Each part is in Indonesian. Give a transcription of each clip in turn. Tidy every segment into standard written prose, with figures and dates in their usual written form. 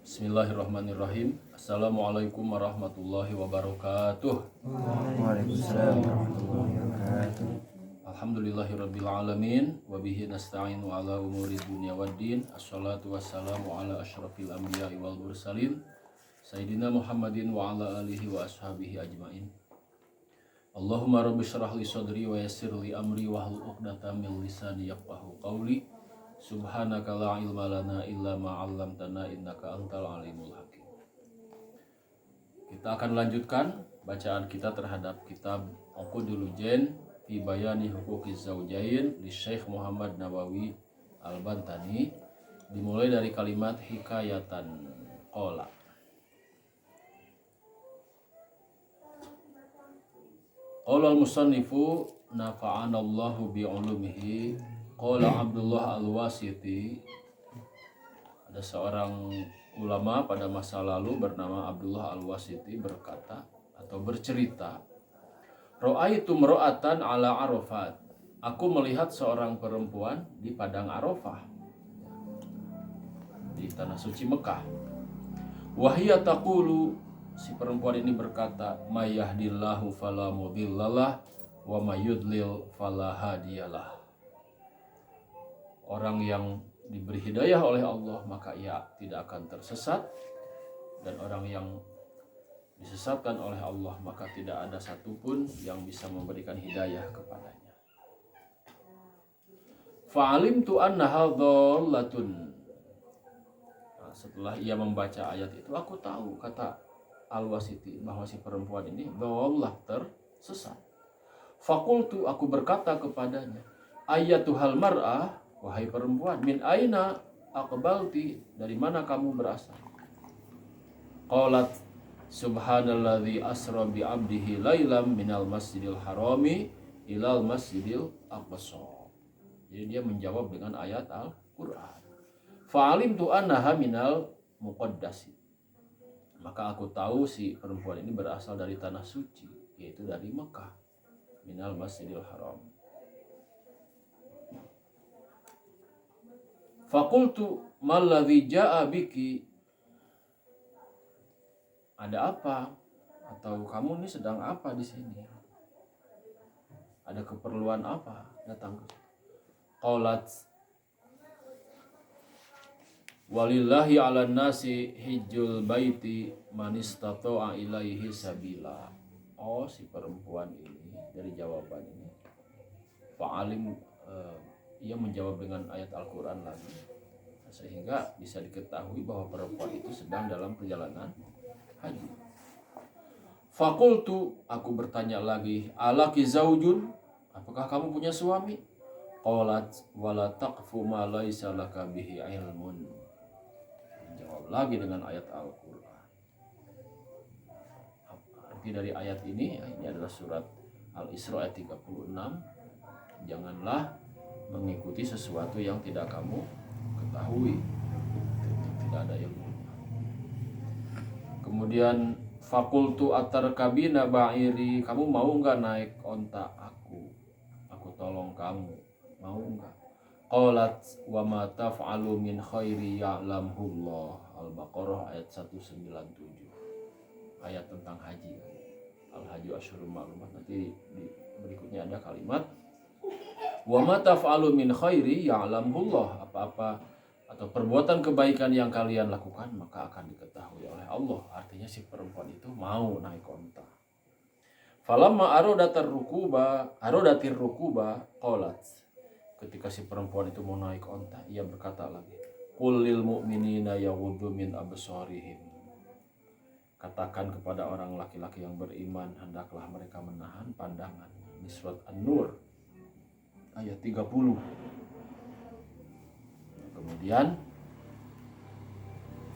Bismillahirrahmanirrahim. Assalamualaikum warahmatullahi wabarakatuh. Waalaikumsalam warahmatullahi wabarakatuh. Alhamdulillahirabbil alamin wa bihi nasta'inu ala umuri dunya waddin. Assalatu wassalamu ala asyrafil anbiya'i wal mursalin sayyidina Muhammadin wa ala alihi wa ashabihi ajmain. Allahumma rabbi shrah li sadri wa yassir li amri wa hlul 'uqdatam min lisani yafqahu qawli. Subhanaka la ilma lana illa ma 'allamtana innaka antal alimul hakim. Kita akan lanjutkan bacaan kita terhadap kitab Uqudul Jen fi bayani huquqiz zaujain li Syekh Muhammad Nawawi Al-Bantani, dimulai dari kalimat hikayatan qala. Qala al-musannifu nafa'anallahu bi'ulumihi. Qala Abdullah Al-Wasiti. Ada seorang ulama pada masa lalu bernama Abdullah Al-Wasiti berkata atau bercerita, Ra'aitu mra'atan ala Arafat. Aku melihat seorang perempuan di padang Arafah, di tanah suci Mekah. Wahia taqulu, si perempuan ini berkata, may yahdillahu fala mudhillalah wa may yudlil fala hadiyalah. Orang yang diberi hidayah oleh Allah maka ia tidak akan tersesat, dan orang yang disesatkan oleh Allah maka tidak ada satupun yang bisa memberikan hidayah kepadanya. Fa'alimtu annaha dhallatun. Setelah ia membaca ayat itu, aku tahu, kata Al-Wasiti, bahwa si perempuan ini dhallah, tersesat. Fakultu, aku berkata kepadanya, Ayyatuhal mar'ah, wahai perempuan, min aina aqbalti, dari mana kamu berasal? Qalat, subhanalladzi asra bi 'abdihi lailam minal masjidil harami ilal masjidil aqsa. Jadi dia menjawab dengan ayat Al-Qur'an. Fa'alimtu annaha minal muqaddasi. Maka aku tahu si perempuan ini berasal dari tanah suci, yaitu dari Mekah, minal masjidil haram. Fakultu malladzi ja'a biki. Ada apa? Atau kamu ini sedang apa di sini? Ada keperluan apa datang ke? Qalat, walillahi 'alan nasi hijjul baiti man istata'a ilaihi sabila. Oh, si perempuan ini dari jawaban ini fa'alim, ia menjawab dengan ayat Al-Quran lagi, sehingga bisa diketahui bahwa perempuan itu sedang dalam perjalanan haji. Fakultu, aku bertanya lagi, alaki zaujun, apakah kamu punya suami? Qalat wala taqfu ma laisa laka bihi ilmun. Jawab lagi dengan ayat Al-Quran. Arti dari ayat ini adalah surat Al-Isra ayat 36. Janganlah mengikuti sesuatu yang tidak kamu ketahui, tidak ada ilmu. Kemudian fakultu atarkabina ba'iri, kamu mau enggak naik onta aku tolong kamu, mau enggak? Qalat wa ma taf'alu min khairi ya'lamhullah. Al-Baqarah ayat 197. Ayat tentang haji. Al-Hajju Asyhurul Ma'lumat. Nanti di berikutnya ada kalimat wa ma taf'alu min khairi ya'lamhullah. Apa-apa atau perbuatan kebaikan yang kalian lakukan maka akan diketahui oleh Allah. Artinya si perempuan itu mau naik onta. Falamma arodatir rukuba qalat. Ketika si perempuan itu mau naik onta, ia berkata lagi, qul lil mu'minina yaghuddu min absarihim. Katakan kepada orang laki-laki yang beriman, hendaklah mereka menahan pandangan. Ini surat An-Nur ayat 30. Kemudian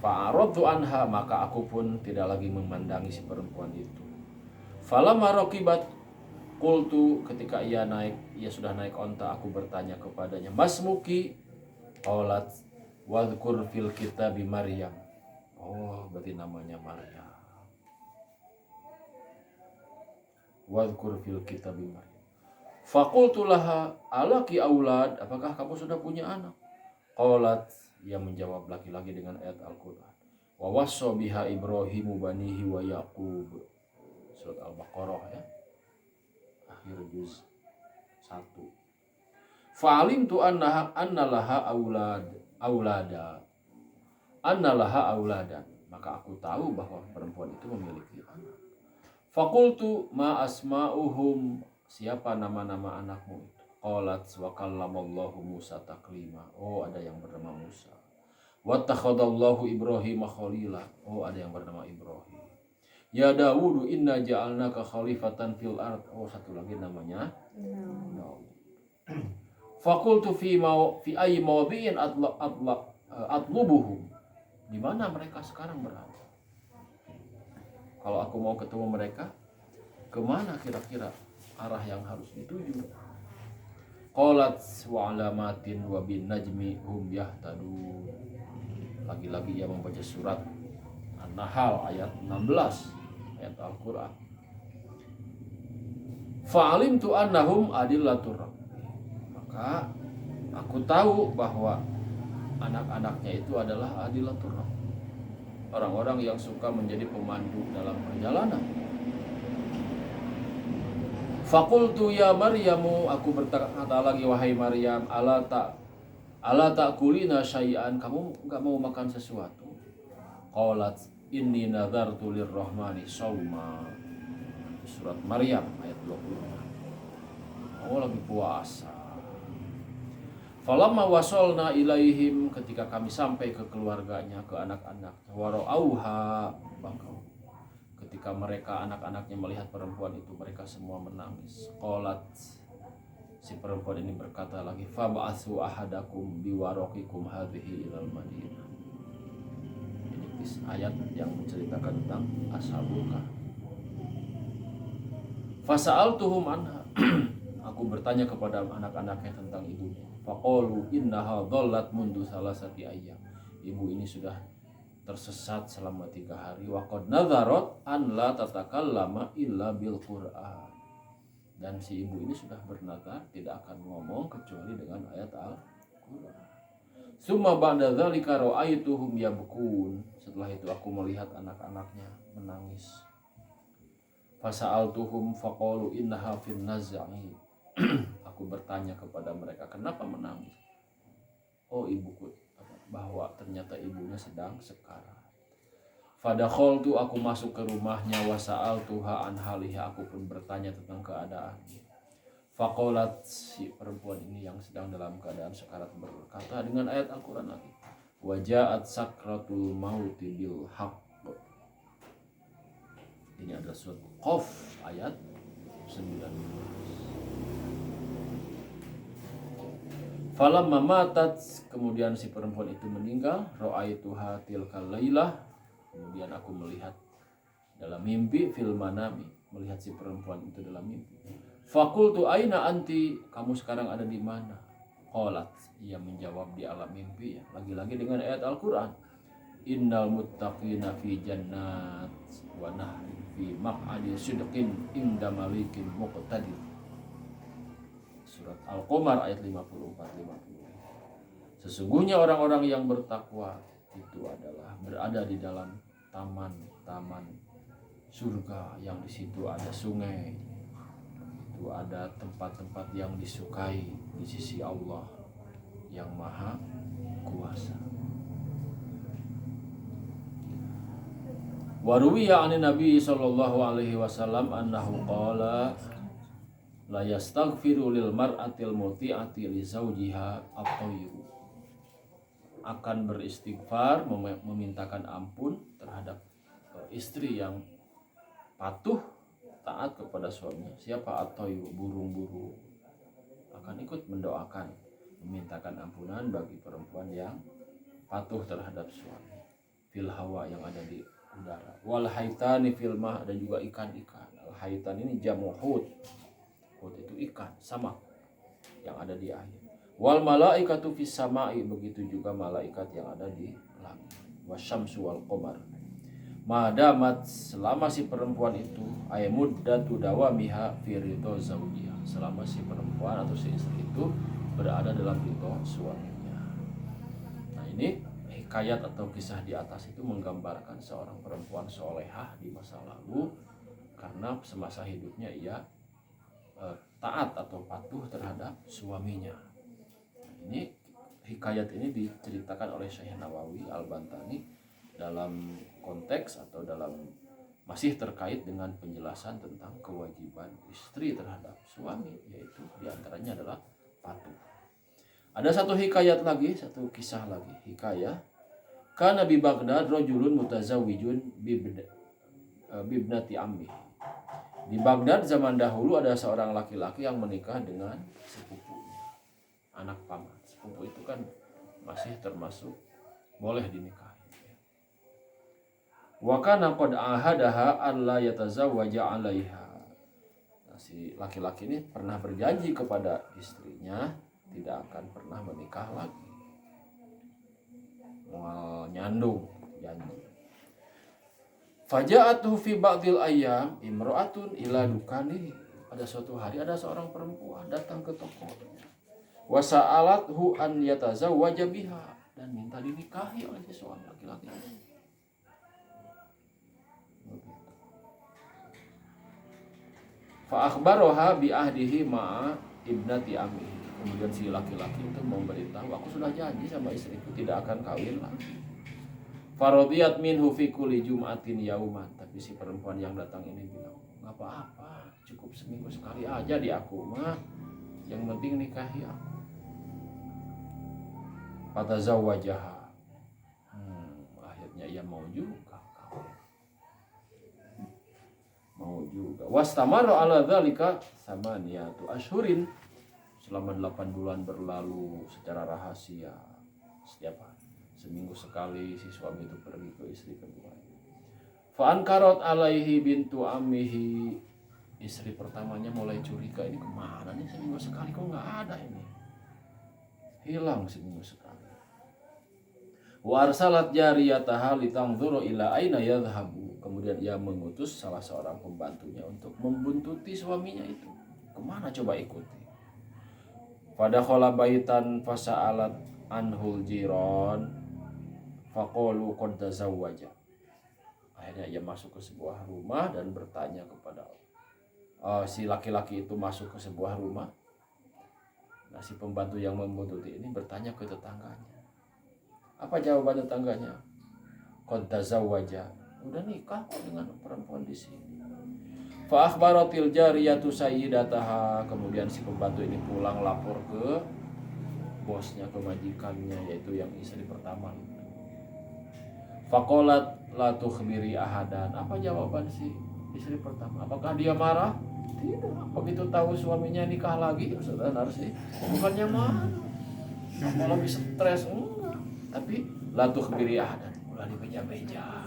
fa'aradtu anha, maka aku pun tidak lagi memandangi si perempuan itu. Falamma raqibat qultu, ketika ia sudah naik onta, aku bertanya kepadanya, masmuki? Qalat wadhkur fil kitabi Maryam. Oh, berarti namanya Maryam. Wadhkur fil kitabi Maryam. Faqultu laha alaki aulad, apakah kamu sudah punya anak? Qalat, ia menjawab lagi-lagi dengan ayat Al-Quran. Wa wassa biha Ibrahimu banihi wa Yaqub. Surat Al-Baqarah ya. Akhir juz 1. Fa'alimtu annalaha aulada. Annalaha auladan. Maka aku tahu bahwa perempuan itu memiliki anak. Faqultu ma asma'uhum, siapa nama-nama anakmu itu? Qalat wa kallamallahu Musa taklima. Oh, ada yang bernama Musa. Wattakhadallahu Ibrahim khalila. Oh, ada yang bernama Ibrahim. Ya Dawud inna ja'alnaka khalifatan fil ard. Oh, satu lagi namanya Daud. Faqultu fi ayyi mawdi'in atlubuhum. Di mana mereka sekarang berada? Kalau aku mau ketemu mereka, kemana kira-kira arah yang harus dituju? Qalat wa alamatin wa bin najmi hum yahtadun. Lagi-lagi ia membaca surat An-Nahl ayat 16 ayat Al-Qur'an. Fa'alimtu annahum adillatur rabbi. Maka aku tahu bahwa anak-anaknya itu adalah adillatur rabbi. Orang-orang yang suka menjadi pemandu dalam perjalanan. Faqultu ya Maryamu, aku berkata lagi wahai Maryam, ala ta'kulina syai'an, kamu enggak mau makan sesuatu? Qalat inni nadartu lirrahmani shauma. Surat Maryam ayat 20. Oh, lagi puasa. Falamma wasolna ilaihim, ketika kami sampai ke keluarganya, ke anak-anaknya, warauha bakau. Ketika mereka anak-anaknya melihat perempuan itu, mereka semua menangis. Qalat, si perempuan ini berkata lagi, fab'atsu ahadakum biwaraqikum hadhihi ilal Madinah. Ini ayat yang menceritakan tentang Ashabul Kahf. Fasa'altuhum anha. Aku bertanya kepada anak-anaknya tentang ibunya. Faqalu innaha dhallat mundu salasati ayyam. Ibu ini sudah tersesat selama 3 hari. Wa qad nadharat an la tatakallama illa bil Qur'an. Dan si ibu ini sudah bernazar tidak akan ngomong kecuali dengan ayat Al-Qur'an. Summa ba'da dzalika ra'aituhum yabkun. Setelah itu aku melihat anak-anaknya menangis. Fasa'altuhum faqalu innaha fin naz'i. Aku bertanya kepada mereka, kenapa menangis? Oh, ibuku, bahwa ternyata ibunya sedang sekarat. Fadakhaltu, aku masuk ke rumahnya, wasa'altuha an haliha, aku pun bertanya tentang keadaannya. Faqalat, si perempuan ini yang sedang dalam keadaan sekarat berkata dengan ayat Al-Qur'an lagi. Waja'at sakratul mauti bil haqq. Ini adalah surat Qaf ayat 19. Falamma matat, kemudian si perempuan itu meninggal, ra'aituha tilkal lailah, kemudian aku melihat dalam mimpi, fil manami, melihat si perempuan itu dalam mimpi. Faqultu aina anti, kamu sekarang ada di mana? Qalat, ia menjawab di alam mimpi ya, lagi-lagi dengan ayat Al-Qur'an. Innal muttaqina fi jannat wa nahri fi maq'adi sidqin inda malikin muqtadir. Surat Al-Qamar ayat 54-50. Sesungguhnya orang-orang yang bertakwa itu adalah berada di dalam taman-taman surga yang di situ ada sungai. Itu ada tempat-tempat yang disukai di sisi Allah yang Maha Kuasa. Wa ruwiya 'an Nabi sallallahu alaihi wasallam annahu qala la yastaghfiru lil mar'atil muti'ati li zawjiha at-tayyibu. Akan beristighfar, memintakan ampun terhadap istri yang patuh taat kepada suaminya. Siapa at-tayyibu? Burung-burung akan ikut mendoakan, memintakan ampunan bagi perempuan yang patuh terhadap suami. Fil hawa, yang ada di udara. Wal haitani fil ma, dan juga ikan-ikan. Al haitan ini jamu hut. Hut itu ikan, samak yang ada di air. Wal malaikatu fis samai, begitu juga malaikat yang ada di langit. Wasyamsu wal qamar. Madamat, selama si perempuan itu, ay muddatu dawamiha fi ridho zawjiha, selama si perempuan atau si istri itu berada dalam ridho suaminya. Nah, ini hikayat atau kisah di atas itu menggambarkan seorang perempuan solehah di masa lalu karena semasa hidupnya ia taat atau patuh terhadap suaminya. Ini hikayat ini diceritakan oleh Syekh Nawawi Al-Bantani dalam konteks atau dalam masih terkait dengan penjelasan tentang kewajiban istri terhadap suami, yaitu diantaranya adalah patuh. Ada satu hikayat lagi, satu kisah lagi, hikayah. Kana bi Baghdad rajulun mutazawwijun bibnati ammi. Di Baghdad zaman dahulu ada seorang laki-laki yang menikah dengan sepupunya, anak paman. Sepupu itu kan masih termasuk boleh dinikahi. Wa kana qad ahadaha alla yatazawwaja 'alaiha. Nah, si laki-laki ini pernah berjanji kepada istrinya tidak akan pernah menikah lagi. Mau nyandung janji. Faja'atuhu fi ba'dil ayyam imra'atun ila dukani. Pada suatu hari ada seorang perempuan datang ke tokonya. Wa sa'alathu an yatazawwaja biha, dan minta dinikahi oleh si suami laki-laki. Fa akhbaroha bi ahdihi ma'a ibnati ammi. Kemudian si laki-laki itu memberitahu, aku sudah janji sama istriku tidak akan kawin lagi. Farodiyat minhu fi kulli jum'atin yauman. Tapi si perempuan yang datang ini bilang, nggak apa-apa, cukup seminggu sekali aja di aku mah, yang penting nikahi aku. Fatazawwajaha. Akhirnya ia mau juga kawin. Mau juga. Wastamara ala dzalika samaniyatu asyhurin. Selama 8 bulan berlalu secara rahasia setiap hari. Seminggu sekali si suami itu pergi ke istri kedua. Fa'ankarat alaihi bintu ammihi. Istri pertamanya mulai curiga, ini kemana nih seminggu sekali kok nggak ada ini. Hilang seminggu sekali. Wa arsalat jariyataha litanzuru ila aina yadhhabu. Kemudian ia mengutus salah seorang pembantunya untuk membuntuti suaminya itu. Kemana coba ikuti. Fadakhala baitan fasa'alat anhul jiran faqalu qad tazawwaja. Akhirnya ia masuk ke sebuah rumah dan bertanya kepada si laki-laki itu masuk ke sebuah rumah. Nah, si pembantu yang membuntuti ini bertanya ke tetangganya. Apa jawaban tetangganya? Qad tazawwaja. Udah nikah kok dengan perempuan di sini. Fa akhbaratil jariyatu sayyidataha. Kemudian si pembantu ini pulang lapor ke bosnya, ke majikannya, yaitu yang istri pertama itu. Faqalat la tukhbiri ahadan. Apa jawaban si istri pertama? Apakah dia marah? Tidak. Begitu tahu suaminya nikah lagi, Ustaz Narsi, bukannya marah, malah lebih stres. Enggak. Tapi la tukhbiri ahadan. Ulah dibeja-beja.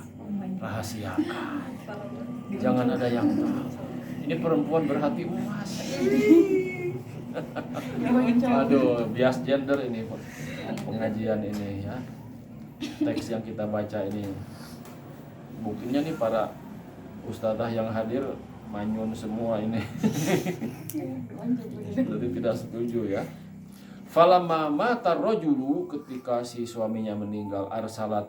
Rahasiakan. Jangan ada yang tahu. Ini perempuan berhati emas. Aduh, bias gender ini pengajian ini ya. Teks yang kita baca ini. Buktinya nih para ustadzah yang hadir manyun semua ini. Jadi tidak setuju ya. Falamma mata rajulu, ketika si suaminya meninggal, arsalat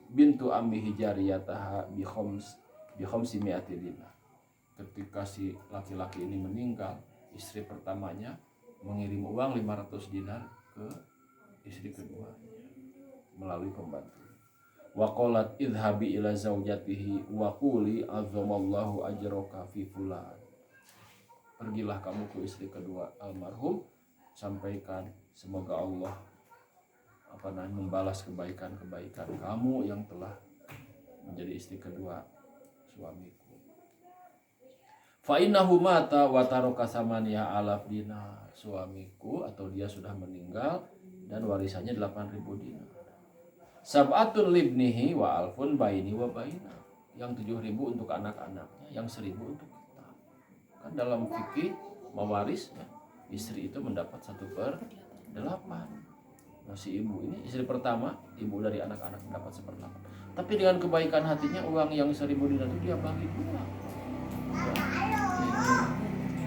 bintu ammihi jariyataha bi khamsi mi'ati dinar. Ketika si laki-laki ini meninggal, istri pertamanya mengirim uang 500 dinar ke istri kedua melalui pembantu. Wa qalat idhabi ila zaujatihi wa quli azzamallahu ajraka fi fulan. Pergilah kamu ke istri kedua almarhum, sampaikan semoga Allah membalas kebaikan-kebaikan kamu yang telah menjadi istri kedua suamiku. Fa innahu mata wa taraka samaniya alaf dinar. Suamiku atau dia sudah meninggal dan warisannya 8.000 dinar. Sab'atun libnihi wa alfun baini wa baina. Yang 7.000 untuk anak-anaknya, yang 1.000 untuk kita. Kan dalam fikih mewaris ya, istri itu mendapat 1/8. Nah, si ibu ini istri pertama, ibu dari anak-anak mendapat 1/8. Tapi dengan kebaikan hatinya uang yang 1.000 dinar itu dia bagi 2. Ya, ini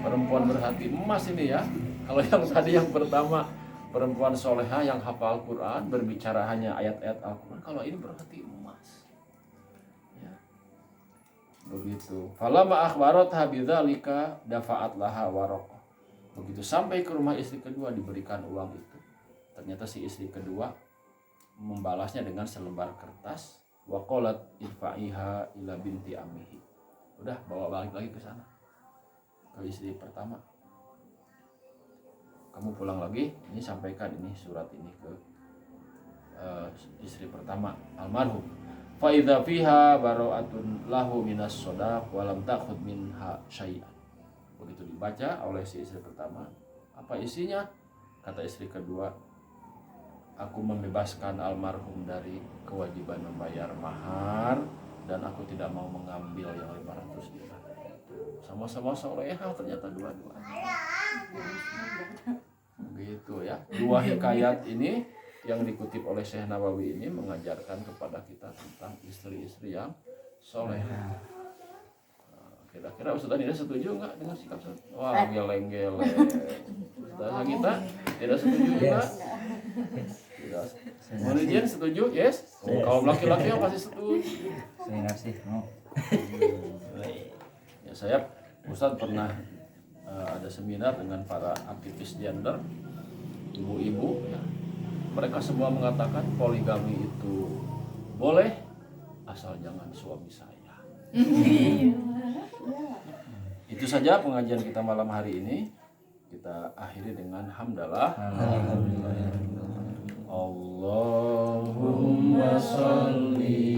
perempuan berhati emas ini ya. Kalau yang tadi yang pertama perempuan soleha yang hafal Quran berbicara hanya ayat-ayat Al-Quran, kalau ini berarti emas. Ya. Begitu. Falamma akhbaratha bidzalika dafa'at laha waraqah. Begitu sampai ke rumah istri kedua diberikan uang itu. Ternyata si istri kedua membalasnya dengan selembar kertas. Wa qalat idfa'iha ila binti ammihi. Udah bawa balik lagi ke sana. Ke istri pertama. Kamu pulang lagi, ini sampaikan ini surat ini ke istri pertama almarhum. Fa idza fiha bara'atun lahu minas shadaq wa lam ta'khud minha syai'an. Begitu dibaca oleh si istri pertama, apa isinya? Kata istri kedua, aku membebaskan almarhum dari kewajiban membayar mahar dan aku tidak mau mengambil yang 500 dinar. Sama-sama solehah ternyata dua-duanya. Begitu ya. Dua hikayat ini yang dikutip oleh Syekh Nawawi ini mengajarkan kepada kita tentang istri-istri yang solehah. Kira-kira Ustaz Nida setuju nggak dengan sikap Ustaz? Wah, geleng-geleng. Ustaz kita tidak setuju juga? Tidak. Manajer setuju? Yes. Kalau laki-laki yang pasti setuju. Saya sih mau. Ya, saya Ustaz pernah ada seminar dengan para aktivis gender, ibu-ibu. Ya. Mereka semua mengatakan poligami itu boleh asal jangan suami saya. Itu saja pengajian kita malam hari ini. Kita akhiri dengan hamdalah. Allahumma sholli